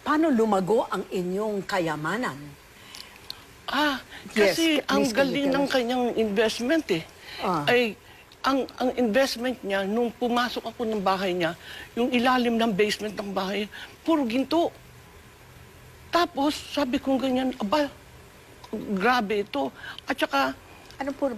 paano lumago ang inyong kayamanan? Kasi Yes, ang please, can you galing tell ng us? kanyang investment ay ang investment niya, nung pumasok ako ng bahay niya, yung ilalim ng basement ng bahay, puro ginto. Tapos, sabi kong ganyan, aba, grabe ito. At saka, Ano puro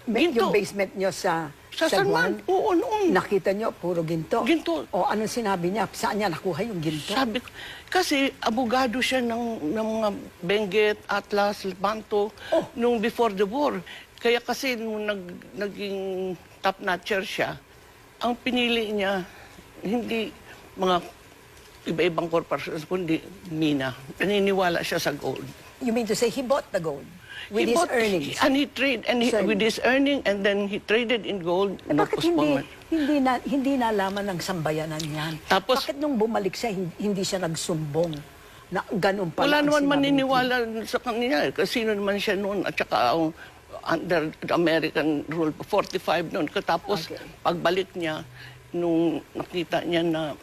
Ginto. yung basement nyo sa San Juan, oo, noon. Nakita nyo, puro ginto. Ginto. O anong sinabi niya? Saan niya nakuha yung ginto? Sabi ko, kasi abogado siya ng mga Benguet, Atlas, Lepanto, nung before the war. Kaya kasi nung naging top-notcher siya, ang pinili niya, hindi mga iba-ibang corporations, kundi mina. Naniniwala siya sa gold. You mean to say he bought the gold with his earnings? And he trade, and with his earning, and then he traded in gold. Bakit hindi nalaman ng sambayanan yan? Tapos, bakit nung bumalik siya, hindi siya nagsumbong na ganun pala wala ang naman sinabi maniniwala sa kanya. Kasi sino naman siya noon, at saka under the American rule, 45 noon. Tapos, pagbalik niya, nung nakita niya na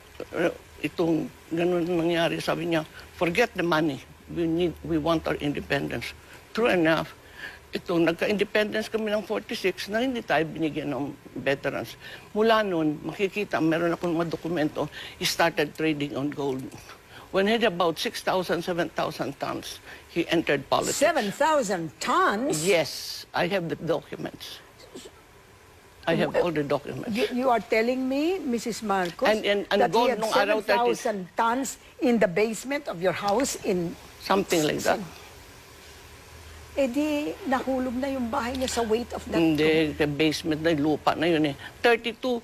itong ganun nangyari, sabi niya, forget the money. We want our independence. True enough, nagka-independence kami ng 46 na hindi tayo binigyan ng veterans. Mula noon, makikita, meron akong mga dokumento, he started trading on gold. When he had about 6,000, 7,000 tons, he entered politics. 7,000 tons? Yes, I have the documents. I have all the documents. You are telling me, Mrs. Marcos, And that he gold had nung araw 7,000 tons in the basement of your house in... Something like that. Eh di, nahulog na yung bahay niya sa weight of that. Hindi, the basement na lupa na yun eh. $32.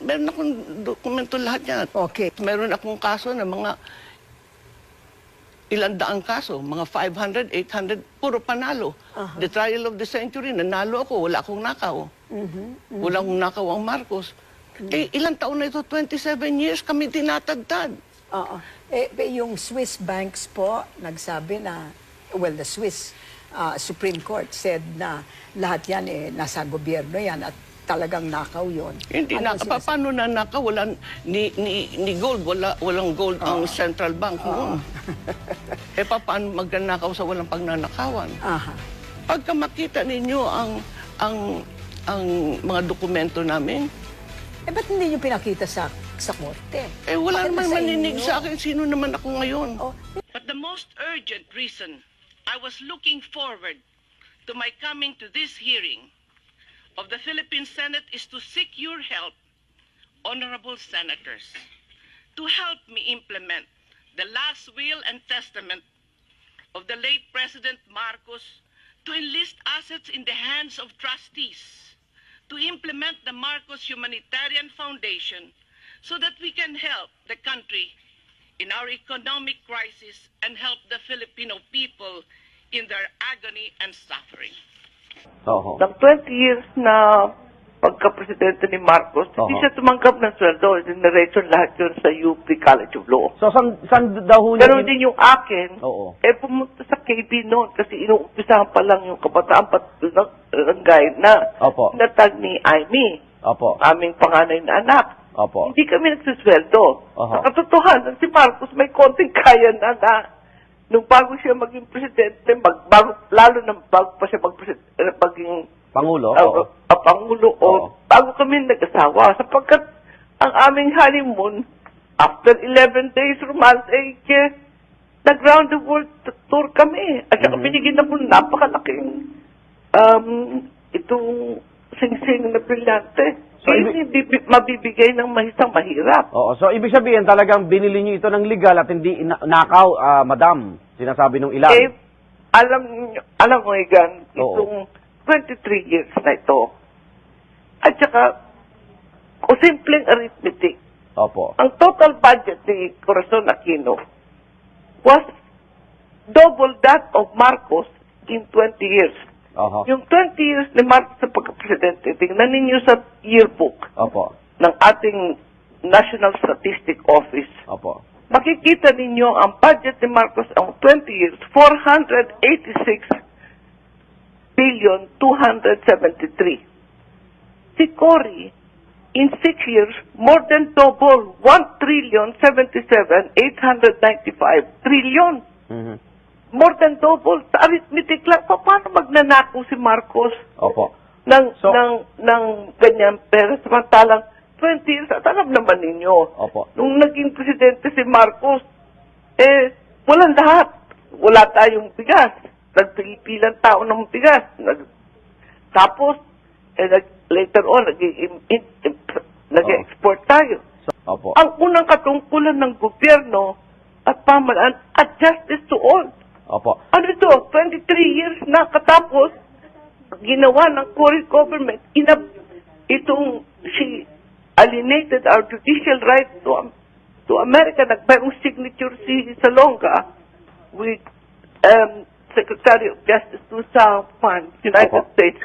Meron akong dokumento lahat yan. Okay. Meron akong kaso na mga ilang daang kaso, mga 500, 800, puro panalo. The trial of the century, nanalo ako, wala akong nakaw. Wala akong nakaw ang Marcos. Eh, ilang taon na ito? 27 years kami tinatagtad. Yung Swiss banks po, nagsabi na, well, the Swiss Supreme Court said na lahat yan nasa gobyerno yan at talagang nakaw yun. Hindi paano na nakaw? Wala, ni gold, walang gold ang central bank noon. Paano magnanakaw sa walang pagnanakawan? Pagka makita ninyo ang mga dokumento namin, ba't hindi nyo pinakita sa korte? Wala naman maninig sa akin. Sino naman ako ngayon? But the most urgent reason I was looking forward to my coming to this hearing of the Philippine Senate is to seek your help, honorable senators, to help me implement the last will and testament of the late President Marcos to enlist assets in the hands of trustees, to implement the Marcos Humanitarian Foundation so that we can help the country in our economic crisis and help the Filipino people in their agony and suffering. Ng 20 years na pagka-presidente ni Marcos, hindi siya tumanggap ng sweldo. Generation lahat yun sa UP College of Law. So, saan daw niya? Pero din yung akin, Oo. pumunta sa KB noon kasi inuumpisahan pa lang yung kabataan barangay na natag ni Amy, aming panganay na anak. Hindi kami nagsusweldo. Sa katotohanan, si Marcos may konting kaya na nung bago siya maging presidente, lalo na bago pa siya maging Pangulo? Pangulo bago kami nag-asawa. Sapagkat ang aming honeymoon, after 11 days romance, nag-round the world tour kami. At saka binigyan na po napakalaking itong sing-sing na brilyante. So, hindi mabibigay ng mahisang mahirap. So ibig sabihin talagang binili niyo ito ng legal at hindi nakaw, madam, sinasabi nung ilan. Alam mo, Egan, itong 23 years na ito. At saka, simpleng arithmetic. Ang total budget ni Corazon Aquino was double that of Marcos in 20 years. Yung 20 years ni Marcos sa pagka-presidente, tingnan ninyo sa yearbook ng ating National Statistic Office. Makikita ninyo ang budget ni Marcos ang 20 years, 486,273. Si Cory, in 6 years, more than double, 1,077,895 trillion. Mhm. More than double. Sa arithmetic lang, paano magnanakaw si Marcos Opo. ng So- ganyan pera? Samantalang 20 years, at alam naman ninyo, Opo. nung naging presidente si Marcos, walang lahat. Wala tayong bigas. Nagpipilang tao ng bigas. Tapos, later on, nag-export tayo. Opo. Ang unang katungkulan ng gobyerno at pamahalaan at justice to all. Opo. Ano ito? 23 years na katapos, ginawa ng current government, she alienated our judicial right to America. Nagbayong signature si Salonga with Secretary of Justice to South United Opo. States.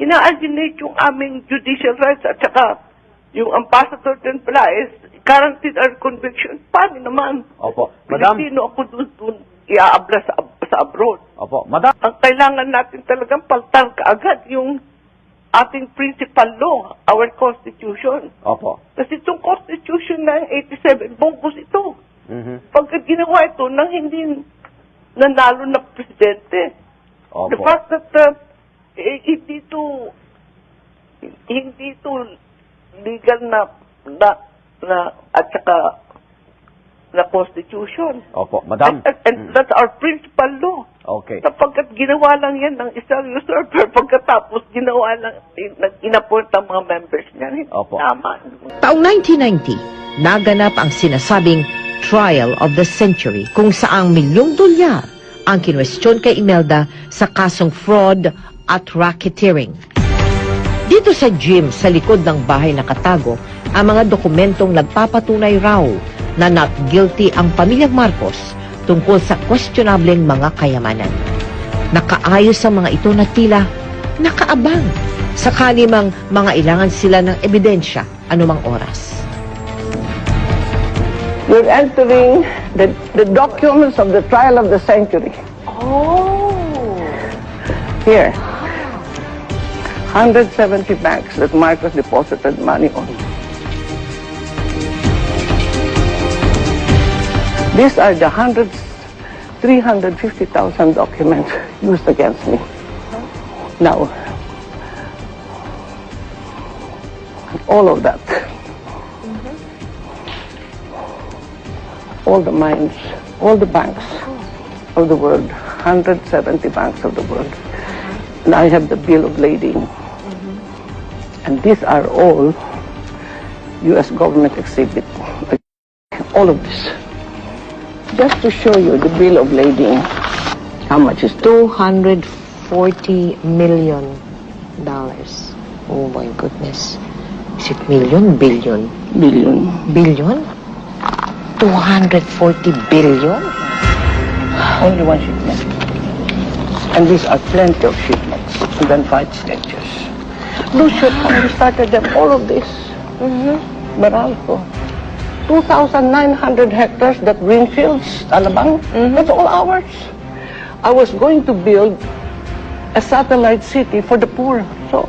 Ina-alienate yung aming judicial rights at saka yung ambassador din pala is guaranteed our conviction. Paano naman? Opo. Madam. Pilipino ako dun iaabla sa abroad. Opo. Madam. Ang kailangan natin talagang paltan kaagad yung ating principal law, our Constitution. Opo. Kasi itong Constitution ng 87, bongkos ito. Mhm. Pagka ginawa ito ng hindi nanalo na presidente. Opo. The fact that hindi ito legal na at saka na Constitution. Opo. Madam. And that's our principal law. Okay. Sapagkat ginawa lang yan ng isang usurper, pagkatapos ginawa lang, inappoint ang mga members niya. Hindi Opo. tama. Taong 1990, naganap ang sinasabing Trial of the Century kung saang milyong dolyar ang kinwestiyon kay Imelda sa kasong fraud at racketeering. Dito sa gym sa likod ng bahay nakatago ang mga dokumentong nagpapatunay raw na not guilty ang pamilyang Marcos tungkol sa questionableng mga kayamanan. Nakaayos ang mga ito na tila nakaabang sakali mang mga ilangan sila ng ebidensya anumang oras. You're entering the documents of the trial of the century. Oh. Here. 170 banks that Marcos deposited money on. These are the 350,000 documents used against me. Now, all of that, all the mines, all the banks of the world, 170 banks of the world. And I have the bill of lading. And these are all U.S. government exhibit. All of this. Just to show you the bill of lading, how much is $240 million. Oh my goodness. Is it million? Billion? billion? Billion? 240 billion? Only one shipment. And these are plenty of shipments. And then 5 stages. Those shipments, we started them, all of this. Meralco. 2,900 hectares, that greenfields, Alabang, that's all ours. I was going to build a satellite city for the poor. So,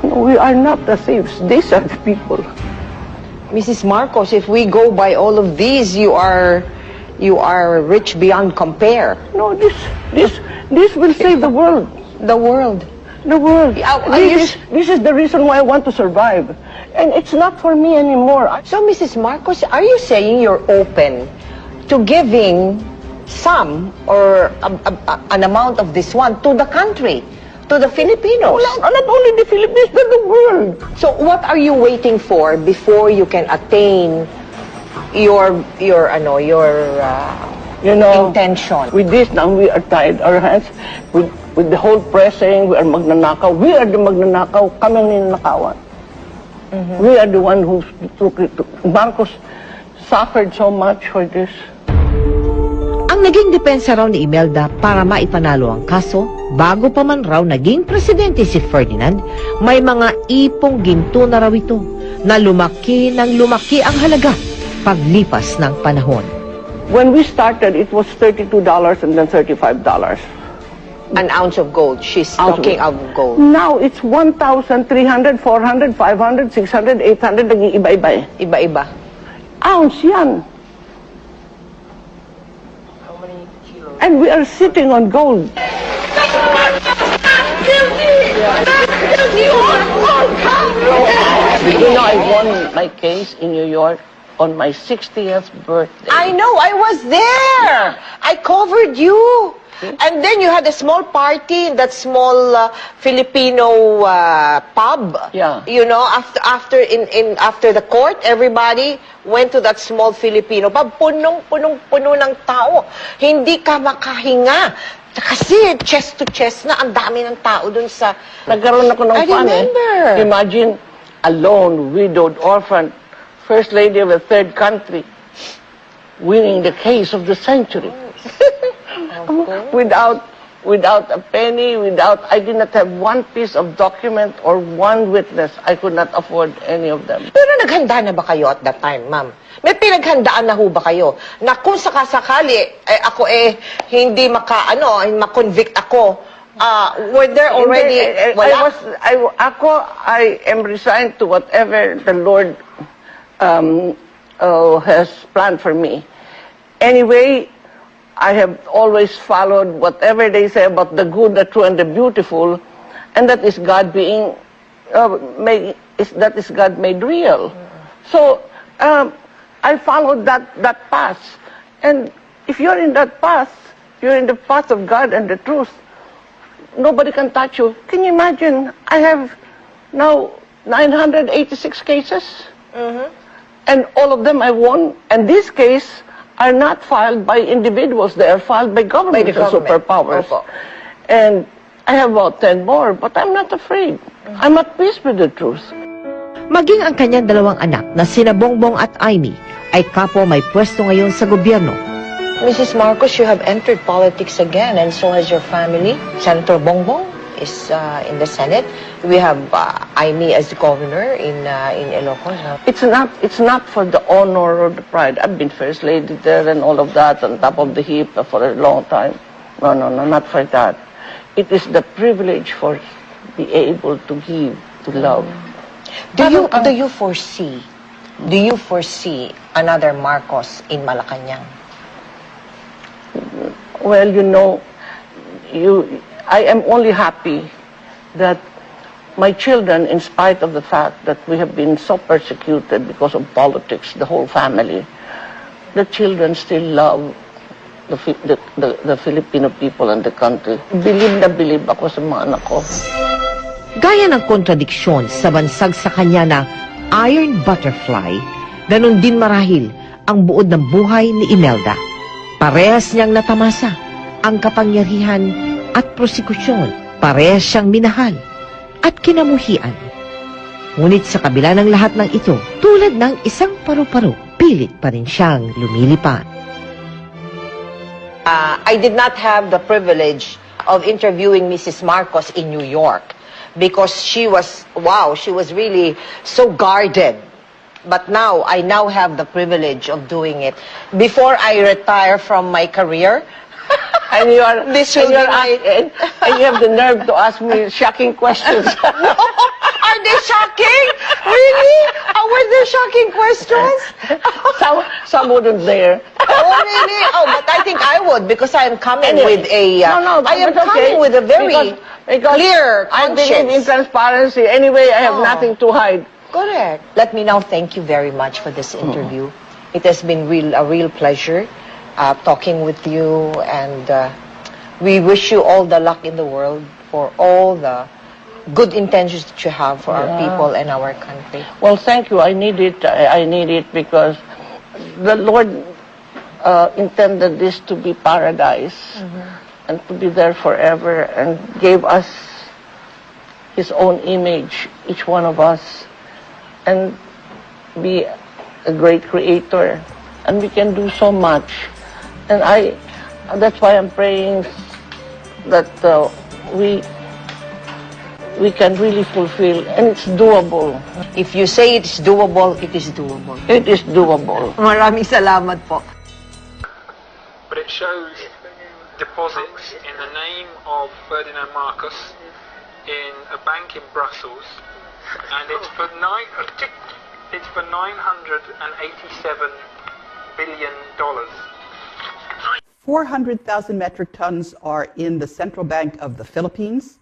no, we are not the thieves. These are the people. Mrs. Marcos, if we go by all of these, you are rich beyond compare. No, this will save the world. The world. The world. This This is the reason why I want to survive. And it's not for me anymore. So, Mrs. Marcos, are you saying you're open to giving some or an amount of this one to the country, to the Filipinos? Not only the Philippines, but the world. So, what are you waiting for before you can attain your intention? With this now, we are tied our hands. With the whole press saying we are magnanakaw. We are the magnanakaw. Kami ang ninanakawan. We are the one who took it. Marcos suffered so much for this. Ang naging depensa raw ni Imelda para maipanalo ang kaso, bago pa man raw naging presidente si Ferdinand, may mga ipong ginto na raw ito na lumaki ng lumaki ang halaga paglipas ng panahon. When we started, it was $32 and then $35. An ounce of gold. She's talking of gold. Now, it's 1,300, 400, 500, 600, 800, nag-iiba-iba eh. Iba-iba. Ounce yan. And we are sitting on gold. You know, I won my case in New York on my 60th birthday. I know, I was there. I covered you. And then you had a small party in that small Filipino pub. Yeah. You know, after the court, everybody went to that small Filipino pub. Punong-puno ng tao. Hindi ka makahinga. Kasi chest to chest na ang dami ng tao dun sa... Nagkaroon ako ng I fun remember. Imagine, alone, widowed, orphan, First Lady of a third country, winning the case of the century. Without a penny, I did not have one piece of document or one witness. I could not afford any of them. Pero naghanda na ba kayo at that time, ma'am? May pinaghandaan na ho ba kayo? Na kung sakasakali, ako hindi ma-convict ako, were there already, wala? I am resigned to whatever the Lord has planned for me. Anyway, I have always followed whatever they say about the good, the true, and the beautiful, and that is God being that is God made real. So I followed that path, and if you're in that path, you're in the path of God and the truth. Nobody can touch you. Can you imagine? I have now 986 cases, and all of them I won. And this case are not filed by individuals. They are filed by government and superpowers. And I have about 10 more, but I'm not afraid. I'm at peace with the truth. Maging ang kanyang dalawang anak na sina Bongbong at Amy ay kapwa may pwesto ngayon sa gobyerno. Mrs. Marcos, you have entered politics again, and so has your family. Senator Bongbong is in the Senate. We have Amy as the governor in Ilocos. It's not for the honor or the pride. I've been First Lady there and all of that on top of the heap for a long time. No, not for that. It is the privilege for be able to give, to love. Do you foresee another Marcos in Malacanang? Well, I am only happy that my children, in spite of the fact that we have been so persecuted because of politics, the whole family, the children still love the Filipino people and the country. Believe ako sa mga anak ko. Gaya ng kontradiksyon sa bansag sa kanya na iron butterfly, ganun din marahil ang buod ng buhay ni Imelda. Parehas niyang natamasa ang kapangyarihan at prosekusyon. Parehas siyang minahal at kinamuhian. Ngunit sa kabila ng lahat ng ito, tulad ng isang paru-paro, pilit pa rin siyang lumilipad. I did not have the privilege of interviewing Mrs. Marcos in New York because she was really so guarded. But now, I have the privilege of doing it. Before I retire from my career, And you are, this and will be my... and you have the nerve to ask me shocking questions. No, are they shocking? Really? Were there shocking questions? Some wouldn't dare. Oh, really? Oh, but I think I would because I am coming with a... I am coming with a very clear I believe in conscience. transparency. Anyway, I have nothing to hide. Correct. Let me now thank you very much for this interview. It has been a real pleasure talking with you, and we wish you all the luck in the world for all the good intentions that you have for our people and our country. Well, thank you. I need it. I need it because the Lord intended this to be paradise and to be there forever, and gave us His own image, each one of us, and be a great creator. And we can do so much. And that's why I'm praying that we can really fulfill, and it's doable. If you say it's doable, it is doable. It is doable. Maraming salamat po. But it shows deposits in the name of Ferdinand Marcus in a bank in Brussels, and it's for 987 billion dollars. 400,000 metric tons are in the Central Bank of the Philippines.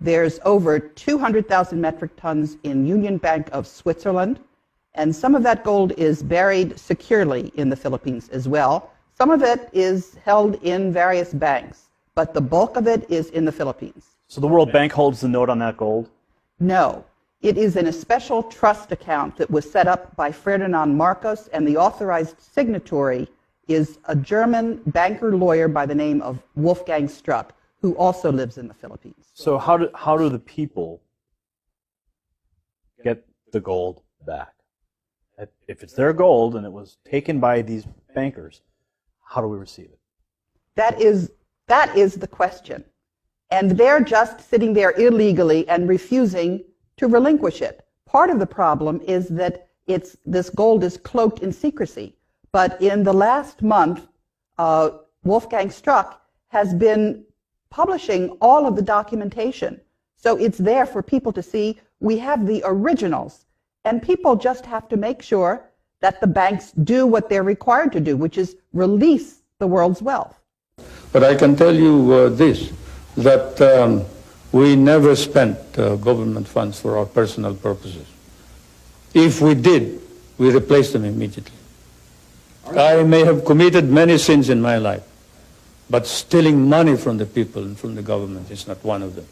There's over 200,000 metric tons in Union Bank of Switzerland, and some of that gold is buried securely in the Philippines as well. Some of it is held in various banks, but the bulk of it is in the Philippines. So the World Bank holds the note on that gold? No. It is in a special trust account that was set up by Ferdinand Marcus, and the authorized signatory is a German banker lawyer by the name of Wolfgang Struck, who also lives in the Philippines. So how do the people get the gold back? If it's their gold and it was taken by these bankers, how do we receive it? That is the question. And they're just sitting there illegally and refusing to relinquish it. Part of the problem is that this gold is cloaked in secrecy. But in the last month, Wolfgang Struck has been publishing all of the documentation. So it's there for people to see. We have the originals. And people just have to make sure that the banks do what they're required to do, which is release the world's wealth. But I can tell you this, that we never spent government funds for our personal purposes. If we did, we replaced them immediately. I may have committed many sins in my life, but stealing money from the people and from the government is not one of them.